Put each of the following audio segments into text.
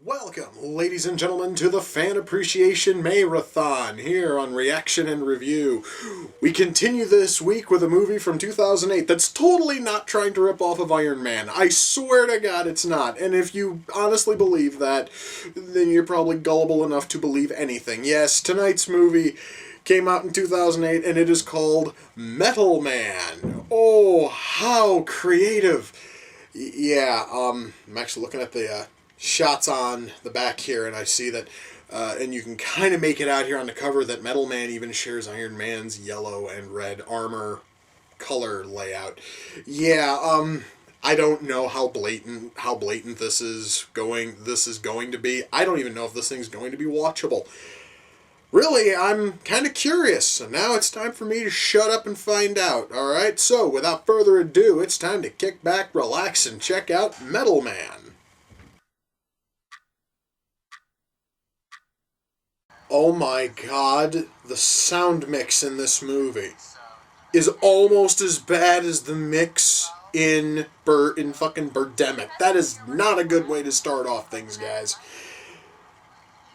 Welcome, ladies and gentlemen, to the Fan Appreciation May-rathon here on Reaction and Review. We continue this week with a movie from 2008 that's totally not trying to rip off of Iron Man. I swear to God it's not. And if you honestly believe that, then you're probably gullible enough to believe anything. Yes, tonight's movie came out in 2008 and it is called Metal Man. Oh, how creative. I'm actually looking at the shots on the back here, and I see that, and you can kind of make it out here on the cover that Metal Man even shares Iron Man's yellow and red armor color layout. I don't know how blatant this is going to be. I don't even know if this thing's going to be watchable. Really, I'm kind of curious, and now it's time for me to shut up and find out, alright? So, without further ado, it's time to kick back, relax, and check out Metal Man. Oh my God, the sound mix in this movie is almost as bad as the mix in fucking Birdemic. That is not a good way to start off things, guys.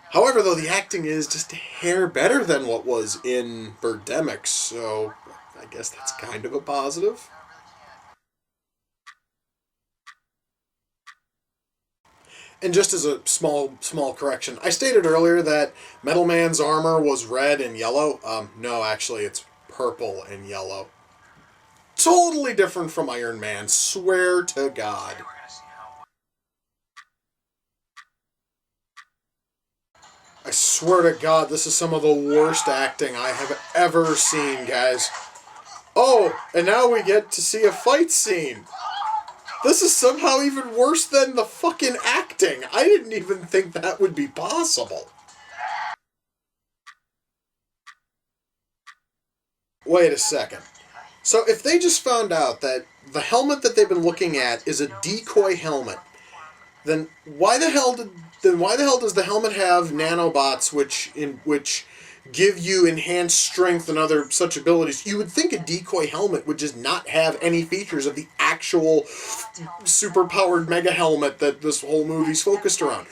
However, though, the acting is just a hair better than what was in Birdemic, so I guess that's kind of a positive. And just as a small correction, I stated earlier that Metal Man's armor was red and yellow. No, actually, it's purple and yellow. Totally different from Iron Man, swear to God. I swear to God, this is some of the worst acting I have ever seen, guys. Oh, and now we get to see a fight scene. This is somehow even worse than the fucking acting. I didn't even think that would be possible. Wait a second. So if they just found out that the helmet that they've been looking at is a decoy helmet, then why the hell does the helmet have nanobots which give you enhanced strength and other such abilities? You would think a decoy helmet would just not have any features of the actual super-powered mega helmet that this whole movie's focused around.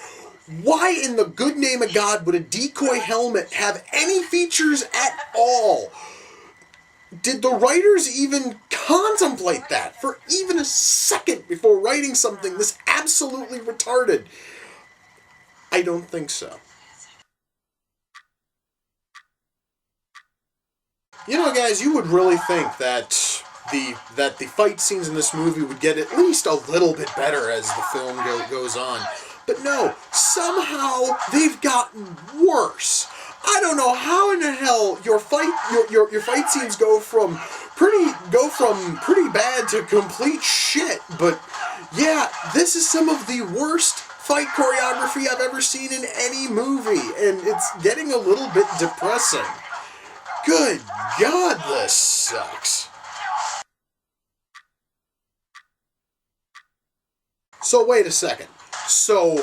Why in the good name of God would a decoy helmet have any features at all? Did the writers even contemplate that for even a second before writing something this absolutely retarded? I don't think so. You know, guys, you would really think that the fight scenes in this movie would get at least a little bit better as the film goes on. But no, somehow they've gotten worse. I don't know how in the hell your fight scenes go from pretty bad to complete shit. But yeah, this is some of the worst fight choreography I've ever seen in any movie, and it's getting a little bit depressing. Good God, this sucks. So wait a second. So,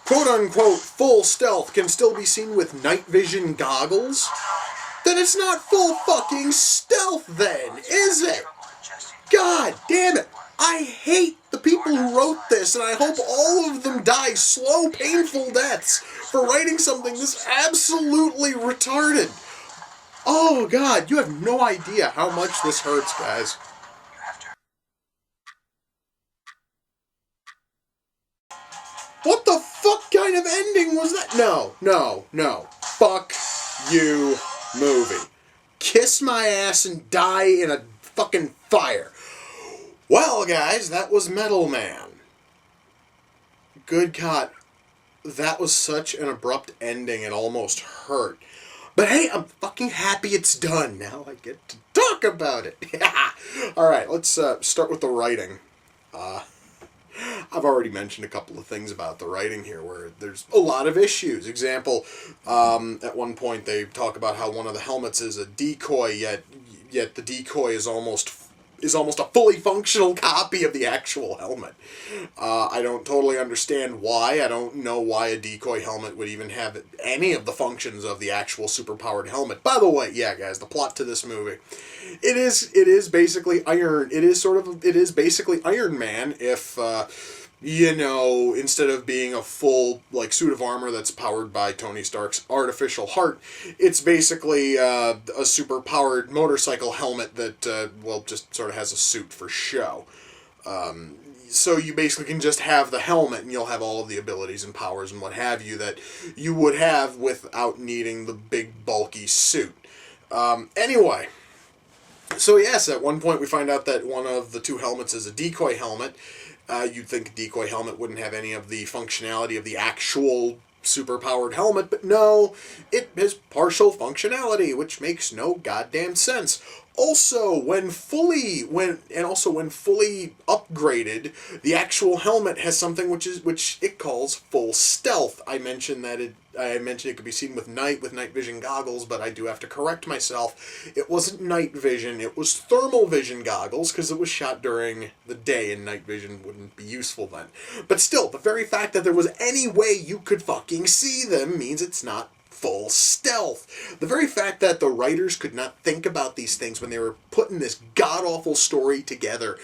quote-unquote, full stealth can still be seen with night vision goggles? Then it's not full fucking stealth then, is it? God damn it. I hate the people who wrote this, and I hope all of them die slow, painful deaths for writing something this absolutely retarded. Oh, God, you have no idea how much this hurts, guys. What the fuck kind of ending was that? No. Fuck you, movie. Kiss my ass and die in a fucking fire. Well, guys, that was Metal Man. Good God. That was such an abrupt ending, it almost hurt. But hey, I'm fucking happy it's done. Now I get to talk about it. Alright, let's start with the writing. I've already mentioned a couple of things about the writing here where there's a lot of issues. Example, at one point they talk about how one of the helmets is a decoy, yet the decoy is almost a fully functional copy of the actual helmet. I don't totally understand why. I don't know why a decoy helmet would even have any of the functions of the actual superpowered helmet. By the way, yeah, guys, the plot to this movie. It is basically Iron. It is basically Iron Man if instead of being a full suit of armor that's powered by Tony Stark's artificial heart, it's basically a super powered motorcycle helmet that just sort of has a suit for show. So you basically can just have the helmet and you'll have all of the abilities and powers and what have you that you would have without needing the big bulky suit. Anyway, so yes, at one point we find out that one of the two helmets is a decoy helmet. You'd think a decoy helmet wouldn't have any of the functionality of the actual superpowered helmet, but no, it has partial functionality, which makes no goddamn sense. Also, when fully upgraded, the actual helmet has something which it calls full stealth. I mentioned it could be seen with night vision goggles, but I do have to correct myself. It wasn't night vision, it was thermal vision goggles, because it was shot during the day and night vision wouldn't be useful then. But still, the very fact that there was any way you could fucking see them means it's not full stealth. The very fact that the writers could not think about these things when they were putting this god-awful story together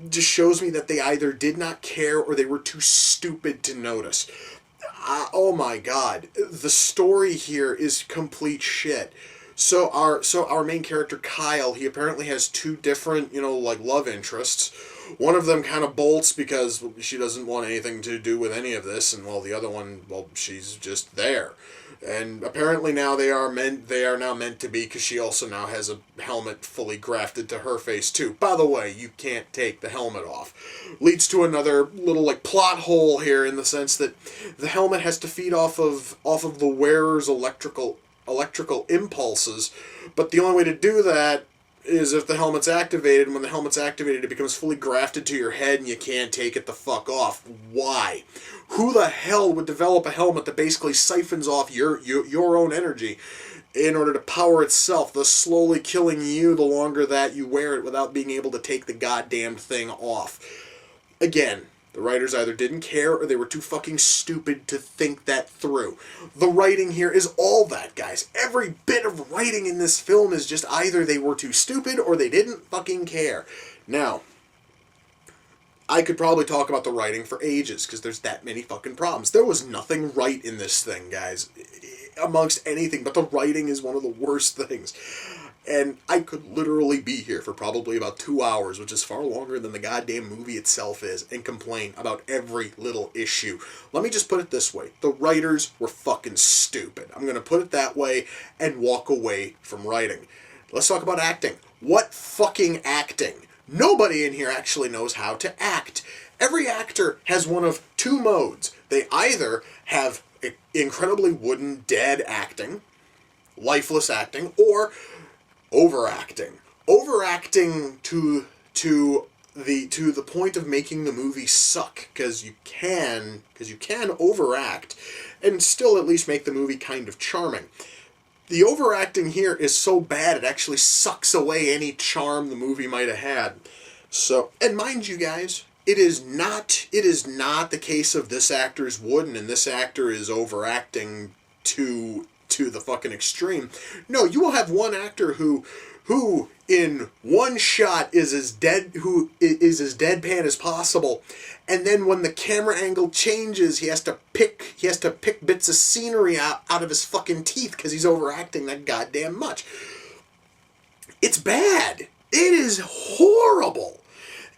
just shows me that they either did not care or they were too stupid to notice. Oh my god. The story here is complete shit. So our main character, Kyle, he apparently has two different, love interests. One of them kind of bolts because she doesn't want anything to do with any of this, and the other one, she's just there. And apparently now they are now meant to be, because she also now has a helmet fully grafted to her face too. By the way, you can't take the helmet off. Leads to another little plot hole here, in the sense that the helmet has to feed off of the wearer's electrical impulses, but the only way to do that is if the helmet's activated, and when the helmet's activated it becomes fully grafted to your head and you can't take it the fuck off. Why? Who the hell would develop a helmet that basically siphons off your own energy in order to power itself, thus slowly killing you the longer that you wear it without being able to take the goddamn thing off? Again, the writers either didn't care or they were too fucking stupid to think that through. The writing here is all that, guys. Every bit of writing in this film is just either they were too stupid or they didn't fucking care. Now, I could probably talk about the writing for ages, because there's that many fucking problems. There was nothing right in this thing, guys, amongst anything, but the writing is one of the worst things. And I could literally be here for probably about 2 hours, which is far longer than the goddamn movie itself is, and complain about every little issue. Let me just put it this way. The writers were fucking stupid. I'm going to put it that way and walk away from writing. Let's talk about acting. What fucking acting? Nobody in here actually knows how to act. Every actor has one of two modes. They either have incredibly wooden, dead acting, lifeless acting, or overacting. Overacting to the point of making the movie suck, because you can overact and still at least make the movie kind of charming. The overacting here is so bad it actually sucks away any charm the movie might have had. So, and mind you guys, it is not the case of this actor's wooden and this actor is overacting to the fucking extreme. No, you will have one actor who in one shot is as deadpan as possible, and then when the camera angle changes, he has to pick bits of scenery out of his fucking teeth because he's overacting that goddamn much. It's bad. It is horrible.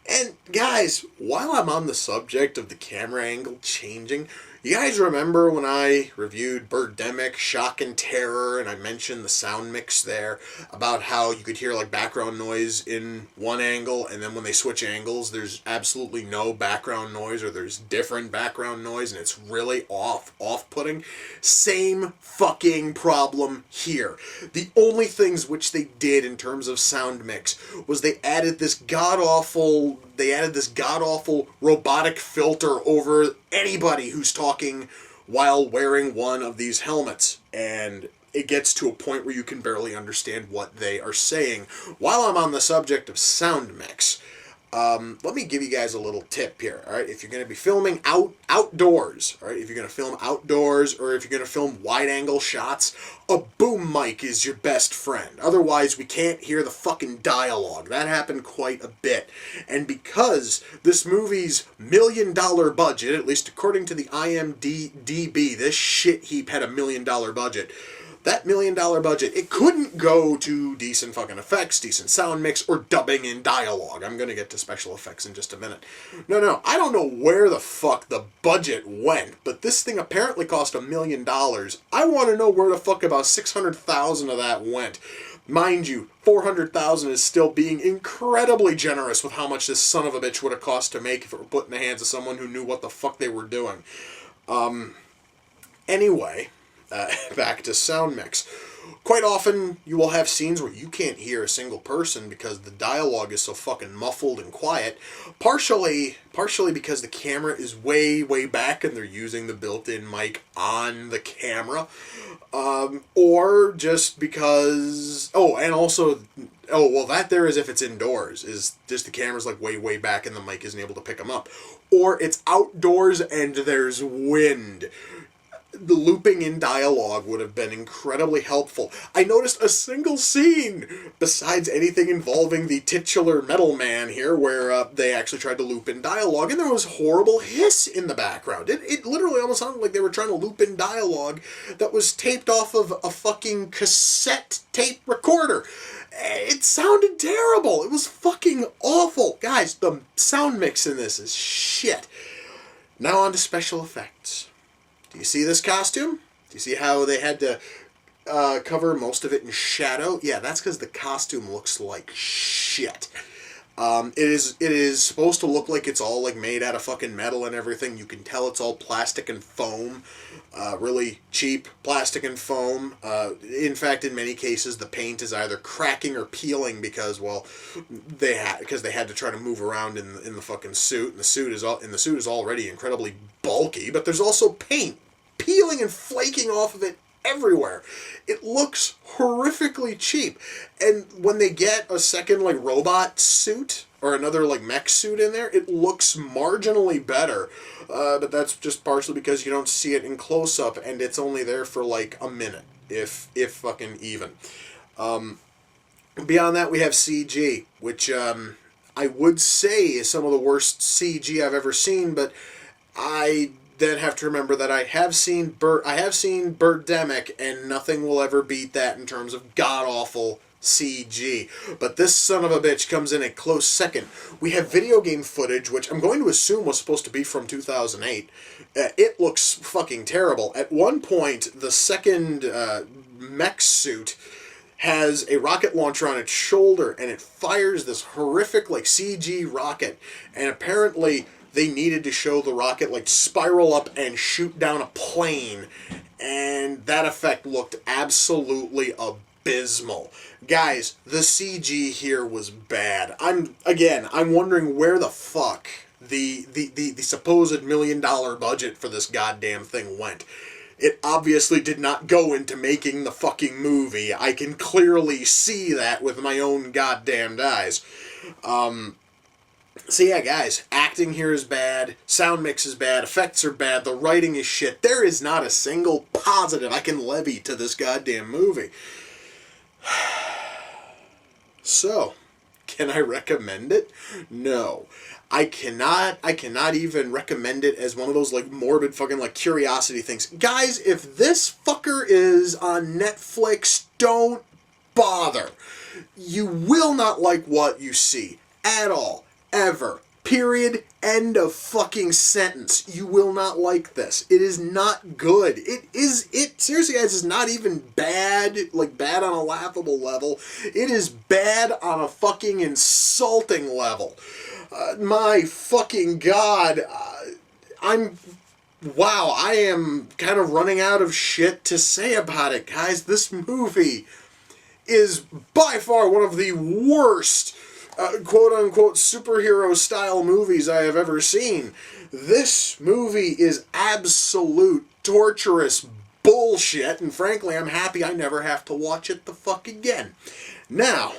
And guys, while I'm on the subject of the camera angle changing, You guys remember when I reviewed Birdemic, Shock and Terror, and I mentioned the sound mix there about how you could hear like background noise in one angle, and then when they switch angles, there's absolutely no background noise, or there's different background noise, and it's really off-putting? Same fucking problem here. The only things which they did in terms of sound mix was they added this god-awful robotic filter over anybody who's talking while wearing one of these helmets, and it gets to a point where you can barely understand what they are saying. While I'm on the subject of sound mix, let me give you guys a little tip here, all right? If you're going to be filming outdoors, all right? If you're going to film outdoors, or if you're going to film wide-angle shots, a boom mic is your best friend. Otherwise, we can't hear the fucking dialogue. That happened quite a bit. And because this movie's $1 million budget, at least according to the IMDb, this shit heap had $1 million budget. That $1 million budget, it couldn't go to decent fucking effects, decent sound mix, or dubbing in dialogue. I'm going to get to special effects in just a minute. No, I don't know where the fuck the budget went, but this thing apparently cost $1 million. I want to know where the fuck about $600,000 of that went. Mind you, $400,000 is still being incredibly generous with how much this son of a bitch would have cost to make if it were put in the hands of someone who knew what the fuck they were doing. Anyway... back to sound mix. Quite often, you will have scenes where you can't hear a single person because the dialogue is so fucking muffled and quiet. Partially because the camera is way, way back and they're using the built-in mic on the camera. Or just because... that there is if it's indoors, is just the camera's like way, way back and the mic isn't able to pick them up. Or it's outdoors and there's wind. The looping in dialogue would have been incredibly helpful. I noticed a single scene, besides anything involving the titular metal man here, where they actually tried to loop in dialogue, and there was horrible hiss in the background. It literally almost sounded like they were trying to loop in dialogue that was taped off of a fucking cassette tape recorder. It sounded terrible. It was fucking awful. Guys, the sound mix in this is shit. Now on to special effects. Do you see this costume? Do you see how they had to cover most of it in shadow? Yeah, that's because the costume looks like shit. It is supposed to look like it's all like made out of fucking metal and everything. You can tell it's all plastic and foam, really cheap plastic and foam. In fact, in many cases, the paint is either cracking or peeling because, well, they had to try to move around in the fucking suit, and the suit is already incredibly bulky. But there's also paint peeling and flaking off of it everywhere. It looks horrifically cheap. And when they get a second like robot suit or another like mech suit in there, it looks marginally better. But that's just partially because you don't see it in close up, and it's only there for like a minute, if fucking even. Beyond that, we have CG, which I would say is some of the worst CG I've ever seen, but I then have to remember that I have seen Birdemic, and nothing will ever beat that in terms of god-awful CG. But this son of a bitch comes in a close second. We have video game footage, which I'm going to assume was supposed to be from 2008. It looks fucking terrible. At one point, the second mech suit has a rocket launcher on its shoulder, and it fires this horrific like CG rocket, and apparently they needed to show the rocket like spiral up and shoot down a plane, and that effect looked absolutely abysmal. Guys, the CG here was bad. I'm wondering where the fuck the supposed $1 million budget for this goddamn thing went. It obviously did not go into making the fucking movie. I can clearly see that with my own goddamned eyes. So yeah, guys, acting here is bad, sound mix is bad, effects are bad, the writing is shit. There is not a single positive I can levy to this goddamn movie. So, can I recommend it? No. I cannot even recommend it as one of those like morbid fucking like curiosity things. Guys, if this fucker is on Netflix, don't bother. You will not like what you see at all. Ever. Period. End of fucking sentence. You will not like this. It is not good. Seriously, guys, is not even bad, like bad on a laughable level. It is bad on a fucking insulting level. My fucking God. Wow, I am kind of running out of shit to say about it, guys. This movie is by far one of the worst quote-unquote superhero-style movies I have ever seen. This movie is absolute torturous bullshit, and frankly, I'm happy I never have to watch it the fuck again. Now,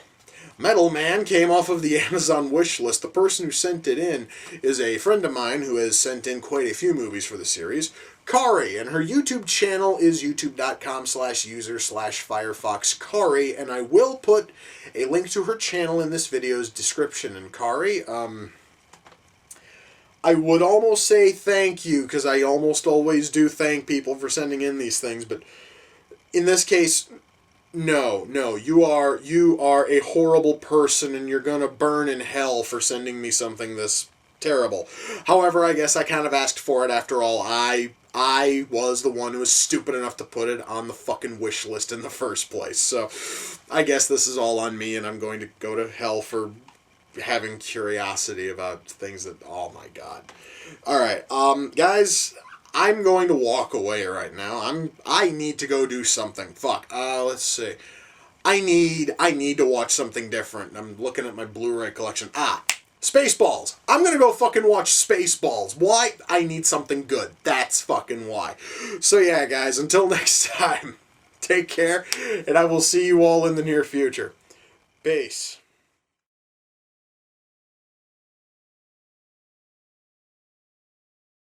Metal Man came off of the Amazon wish list. The person who sent it in is a friend of mine who has sent in quite a few movies for the series, Kari, and her YouTube channel is youtube.com/user/firefoxkari, and I will put a link to her channel in this video's description. And Kari, I would almost say thank you, because I almost always do thank people for sending in these things, but in this case, no, you are a horrible person, and you're gonna burn in hell for sending me something this terrible. However, I guess I kind of asked for it after all. I was the one who was stupid enough to put it on the fucking wish list in the first place. So, I guess this is all on me, and I'm going to go to hell for having curiosity about things that, oh my God. Alright, guys, I'm going to walk away right now. I need to go do something. Fuck, let's see. I need to watch something different. I'm looking at my Blu-ray collection. Spaceballs. I'm gonna go fucking watch Spaceballs. Why? I need something good. That's fucking why. So yeah, guys, until next time, take care, and I will see you all in the near future. Peace.